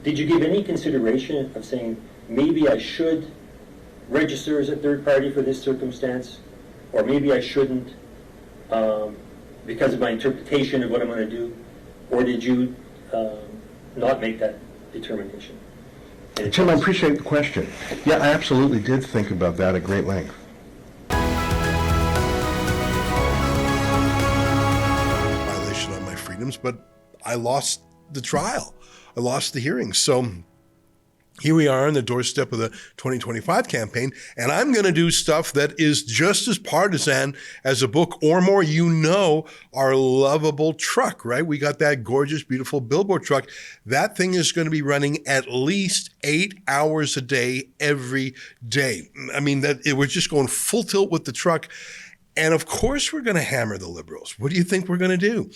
did you give any consideration of saying, maybe I should register as a third party for this circumstance, or maybe I shouldn't because of my interpretation of what I'm going to do? Or did you not make that determination? Tim, I appreciate the question. Yeah, I absolutely did think about that at great length. Violation of my freedoms, but I lost the trial. I lost the hearing. So here we are on the doorstep of the 2025 campaign, and I'm going to do stuff that is just as partisan as a book or more. You know, our lovable truck, right? We got that gorgeous, beautiful billboard truck. That thing is going to be running at least 8 hours a day, every day. I mean, we're just going full tilt with the truck. And of course, we're going to hammer the Liberals. What do you think we're going to do?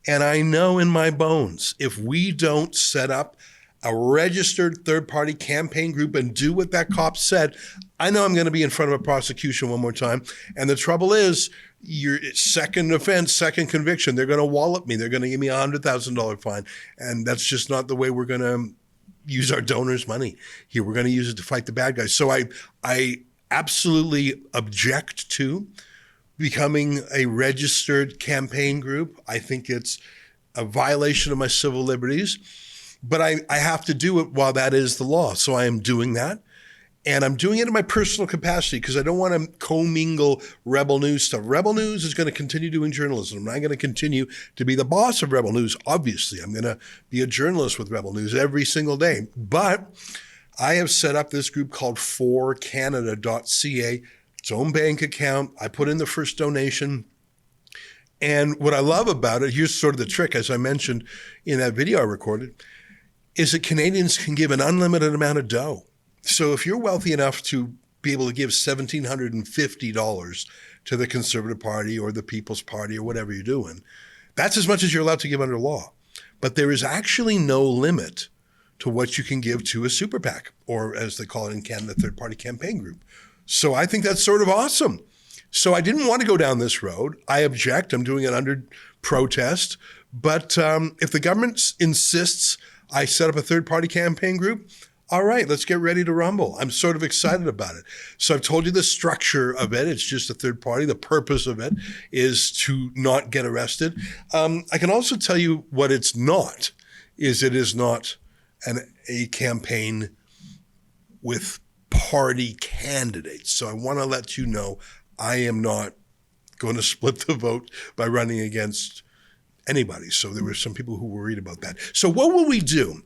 And I know in my bones, if we don't set up a registered third-party campaign group and do what that cop said, I know I'm going to be in front of a prosecution one more time. And the trouble is, your second offense, second conviction, they're going to wallop me. They're going to give me a $100,000 fine. And that's just not the way we're going to use our donors' money here. We're going to use it to fight the bad guys. So I absolutely object to becoming a registered campaign group. I think it's a violation of my civil liberties. But I have to do it while that is the law. So I am doing that. And I'm doing it in my personal capacity because I don't want to commingle Rebel News stuff. Rebel News is going to continue doing journalism. I'm not going to continue to be the boss of Rebel News. Obviously, I'm going to be a journalist with Rebel News every single day. But I have set up this group called forcanada.ca. Its own bank account. I put in the first donation. And what I love about it, here's sort of the trick, as I mentioned in that video I recorded, is that Canadians can give an unlimited amount of dough. So if you're wealthy enough to be able to give $1,750 to the Conservative Party or the People's Party or whatever you're doing, that's as much as you're allowed to give under law. But there is actually no limit to what you can give to a super PAC, or as they call it in Canada, third-party campaign group. So I think that's sort of awesome. So I didn't want to go down this road. I object. I'm doing it under protest. But if the government insists I set up a third-party campaign group, all right, let's get ready to rumble. I'm sort of excited about it. So I've told you the structure of it. It's just a third party. The purpose of it is to not get arrested. I can also tell you what it's not, is it is not a campaign with party candidates. So I want to let you know I am not going to split the vote by running against anybody. So there were some people who were worried about that. So what will we do?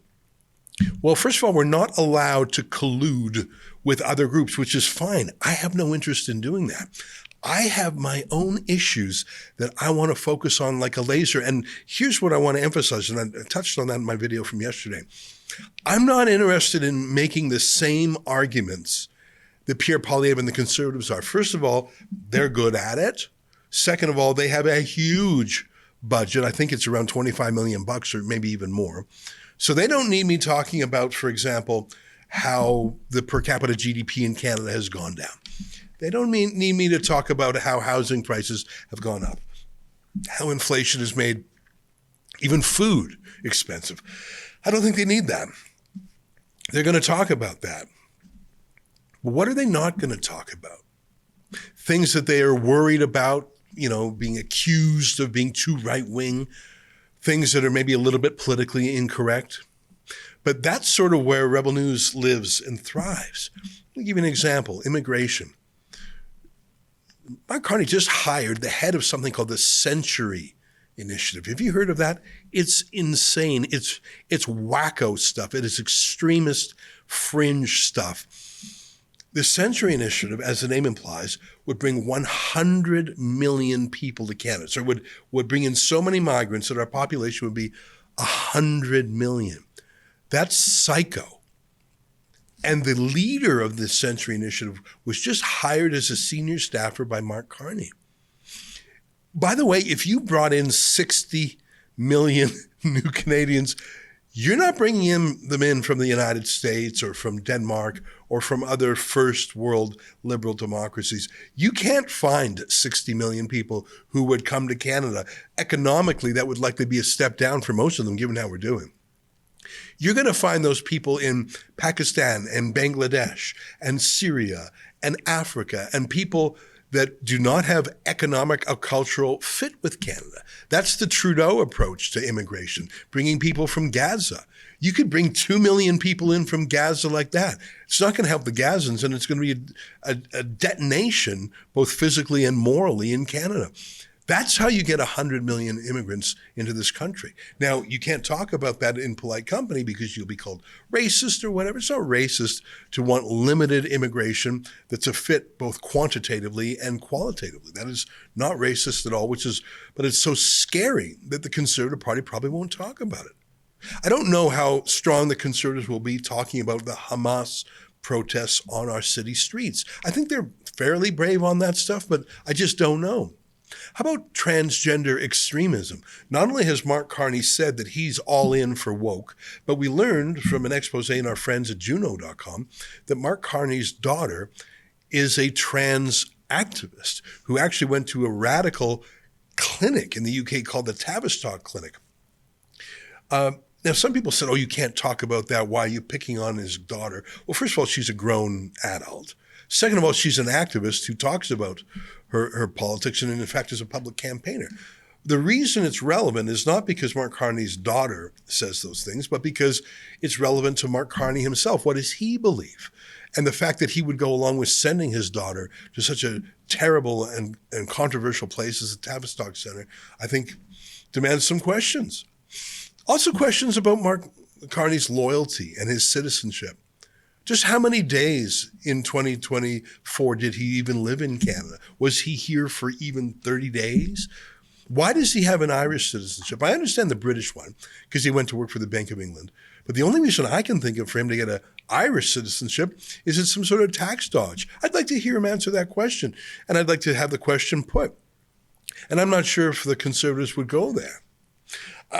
Well, first of all, we're not allowed to collude with other groups, which is fine. I have no interest in doing that. I have my own issues that I want to focus on like a laser. And here's what I want to emphasize, and I touched on that in my video from yesterday. I'm not interested in making the same arguments that Pierre Poilievre and the Conservatives are. First of all, they're good at it. Second of all, they have a huge budget. I think it's around $25 million or maybe even more. So they don't need me talking about, for example, how the per capita GDP in Canada has gone down. They don't need me to talk about how housing prices have gone up, how inflation has made even food expensive. I don't think they need that. They're going to talk about that. But what are they not going to talk about? Things that they are worried about, being accused of being too right-wing, things that are maybe a little bit politically incorrect. But that's sort of where Rebel News lives and thrives. I'll give you an example, immigration. Mark Carney just hired the head of something called the Century Initiative. Have you heard of that? It's insane. It's wacko stuff. It is extremist fringe stuff. The Century Initiative, as the name implies, would bring 100 million people to Canada. So it would bring in so many migrants that our population would be 100 million. That's psycho. And the leader of the Century Initiative was just hired as a senior staffer by Mark Carney. By the way, if you brought in 60 million new Canadians, you're not bringing them in from the United States or from Denmark or from other first world liberal democracies. You can't find 60 million people who would come to Canada. Economically, that would likely be a step down for most of them, given how we're doing. You're going to find those people in Pakistan and Bangladesh and Syria and Africa and people that do not have economic or cultural fit with Canada. That's the Trudeau approach to immigration, bringing people from Gaza. You could bring 2 million people in from Gaza like that. It's not going to help the Gazans, and it's going to be a detonation, both physically and morally, in Canada. That's how you get 100 million immigrants into this country. Now, you can't talk about that in polite company because you'll be called racist or whatever. It's not racist to want limited immigration that's a fit both quantitatively and qualitatively. That is not racist at all, but it's so scary that the Conservative Party probably won't talk about it. I don't know how strong the Conservatives will be talking about the Hamas protests on our city streets. I think they're fairly brave on that stuff, but I just don't know. How about transgender extremism? Not only has Mark Carney said that he's all in for woke, but we learned from an expose in our friends at Juno.com that Mark Carney's daughter is a trans activist who actually went to a radical clinic in the UK called the Tavistock Clinic. Now, some people said, oh, you can't talk about that. Why are you picking on his daughter? Well, first of all, she's a grown adult. Second of all, she's an activist who talks about her politics and, in fact, is a public campaigner. The reason it's relevant is not because Mark Carney's daughter says those things, but because it's relevant to Mark Carney himself. What does he believe? And the fact that he would go along with sending his daughter to such a terrible and controversial place as the Tavistock Center, I think demands some questions. Also questions about Mark Carney's loyalty and his citizenship. Just how many days in 2024 did he even live in Canada? Was he here for even 30 days? Why does he have an Irish citizenship? I understand the British one because he went to work for the Bank of England. But the only reason I can think of for him to get an Irish citizenship is it's some sort of tax dodge. I'd like to hear him answer that question, and I'd like to have the question put. And I'm not sure if the Conservatives would go there.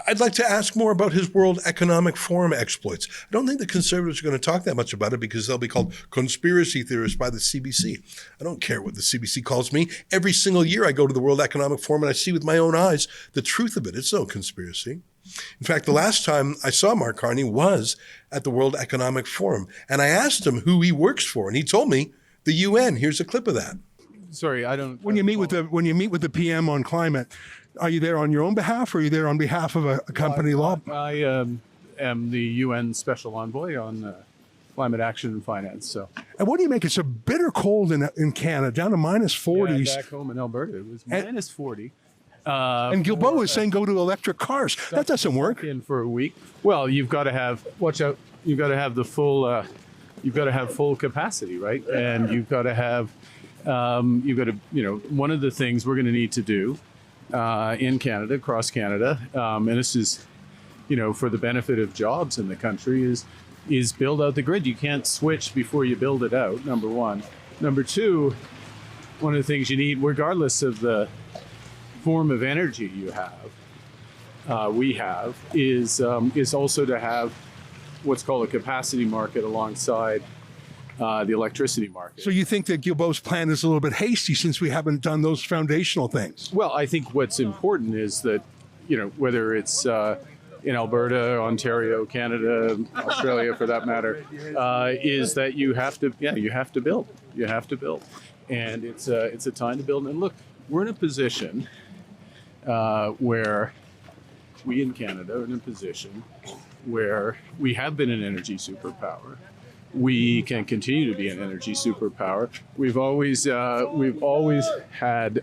I'd like to ask more about his World Economic Forum exploits. I don't think the Conservatives are going to talk that much about it because they'll be called conspiracy theorists by the CBC. I don't care what the CBC calls me. Every single year I go to the World Economic Forum and I see with my own eyes the truth of it. It's no conspiracy. In fact, the last time I saw Mark Carney was at the World Economic Forum, and I asked him who he works for, and he told me the UN. Here's a clip of that. Sorry, I don't. When you meet with the PM on climate, are you there on your own behalf, or are you there on behalf of a company law? I am the UN Special Envoy on climate action and finance. So. And what do you make? It's a bitter cold in Canada, down to minus 40s. Yeah, back home in Alberta, it was minus 40. And Guilbeault is saying go to electric cars. That doesn't work. In for a week. Well, you've got to have. Watch out. You've got to have the full. You've got to have full capacity, right? And you've got to have. You've got to. One of the things we're going to need to do in Canada, across Canada, and this is, for the benefit of jobs in the country, is build out the grid. You can't switch before you build it out. Number one. Number two. One of the things you need, regardless of the form of energy you have, we have, is also to have what's called a capacity market alongside the electricity market. So you think that Guilbeault's plan is a little bit hasty since we haven't done those foundational things? Well, I think what's important is that, whether it's in Alberta, Ontario, Canada, Australia for that matter, is that you have to build. You have to build. And it's a time to build. And look, we're in a position where we in Canada are in a position where we have been an energy superpower. We can continue to be an energy superpower. We've always had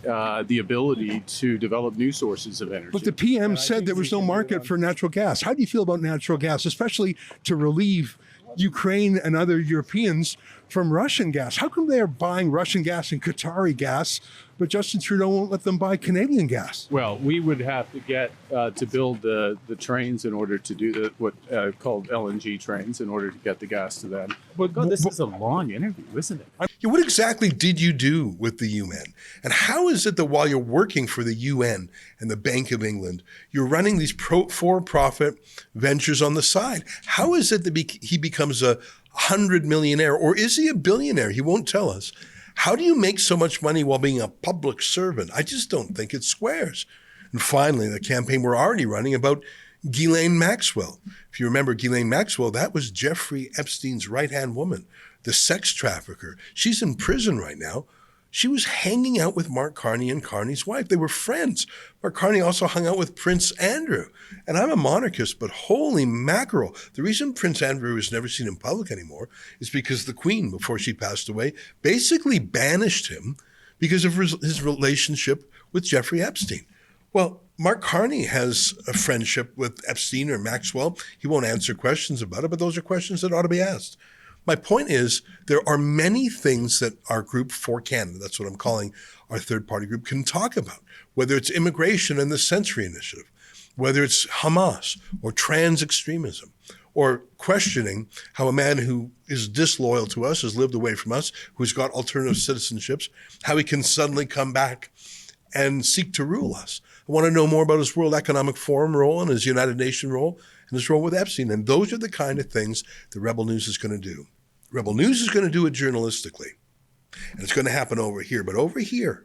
the ability to develop new sources of energy. But the PM said there was no market for natural gas. How do you feel about natural gas, especially to relieve Ukraine and other Europeans from Russian gas? How come they're buying Russian gas and Qatari gas, but Justin Trudeau won't let them buy Canadian gas? Well, we would have to get to build the trains in order to do what called LNG trains in order to get the gas to them. But God, this is a long interview, isn't it? Yeah, what exactly did you do with the UN? And how is it that while you're working for the UN and the Bank of England, you're running these for-profit ventures on the side? How is it that he becomes a 100 millionaire, or is he a billionaire? He won't tell us. How do you make so much money while being a public servant? I just don't think it squares. And finally, the campaign we're already running about Ghislaine Maxwell. If you remember Ghislaine Maxwell, that was Jeffrey Epstein's right-hand woman, the sex trafficker. She's in prison right now. She was hanging out with Mark Carney and Carney's wife. They were friends. Mark Carney also hung out with Prince Andrew. And I'm a monarchist, but holy mackerel. The reason Prince Andrew is never seen in public anymore is because the Queen, before she passed away, basically banished him because of his relationship with Jeffrey Epstein. Well, Mark Carney has a friendship with Epstein or Maxwell. He won't answer questions about it, but those are questions that ought to be asked. My point is, there are many things that our group for Canada, that's what I'm calling our third-party group, can talk about, whether it's immigration and the Sensory Initiative, whether it's Hamas or trans extremism, or questioning how a man who is disloyal to us, has lived away from us, who's got alternative citizenships, how he can suddenly come back and seek to rule us. I want to know more about his World Economic Forum role and his United Nations role and his role with Epstein. And those are the kind of things that Rebel News is going to do. Rebel News is going to do it journalistically. And it's going to happen over here. But over here,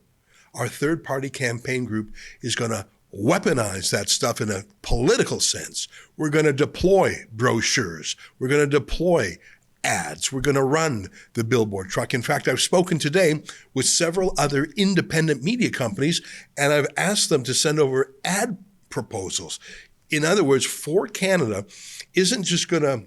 our third-party campaign group is going to weaponize that stuff in a political sense. We're going to deploy brochures. We're going to deploy ads. We're going to run the billboard truck. In fact, I've spoken today with several other independent media companies, and I've asked them to send over ad proposals. In other words, For Canada isn't just going to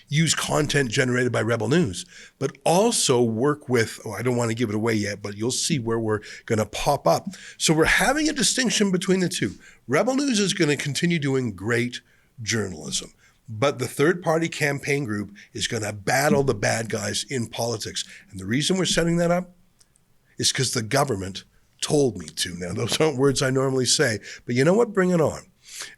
use content generated by Rebel News, but also work with, I don't want to give it away yet, but you'll see where we're going to pop up. So we're having a distinction between the two. Rebel News is going to continue doing great journalism, but the third-party campaign group is going to battle the bad guys in politics. And the reason we're setting that up is because the government told me to. Now, those aren't words I normally say, but you know what? Bring it on.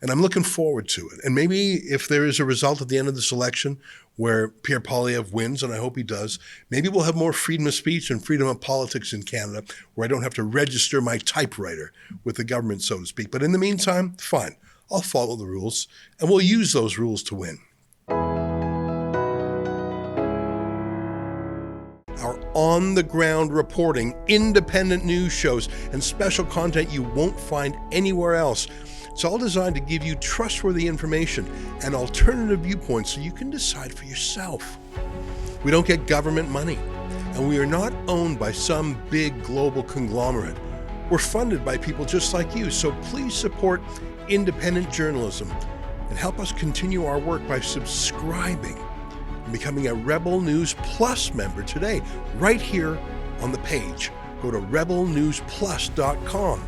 And I'm looking forward to it. And maybe if there is a result at the end of this election where Pierre Poilievre wins, and I hope he does, maybe we'll have more freedom of speech and freedom of politics in Canada where I don't have to register my typewriter with the government, so to speak. But in the meantime, fine. I'll follow the rules, and we'll use those rules to win. Our on-the-ground reporting, independent news shows, and special content you won't find anywhere else. It's all designed to give you trustworthy information and alternative viewpoints so you can decide for yourself. We don't get government money, and we are not owned by some big global conglomerate. We're funded by people just like you, so please support independent journalism and help us continue our work by subscribing and becoming a Rebel News Plus member today, right here on the page. Go to rebelnewsplus.com.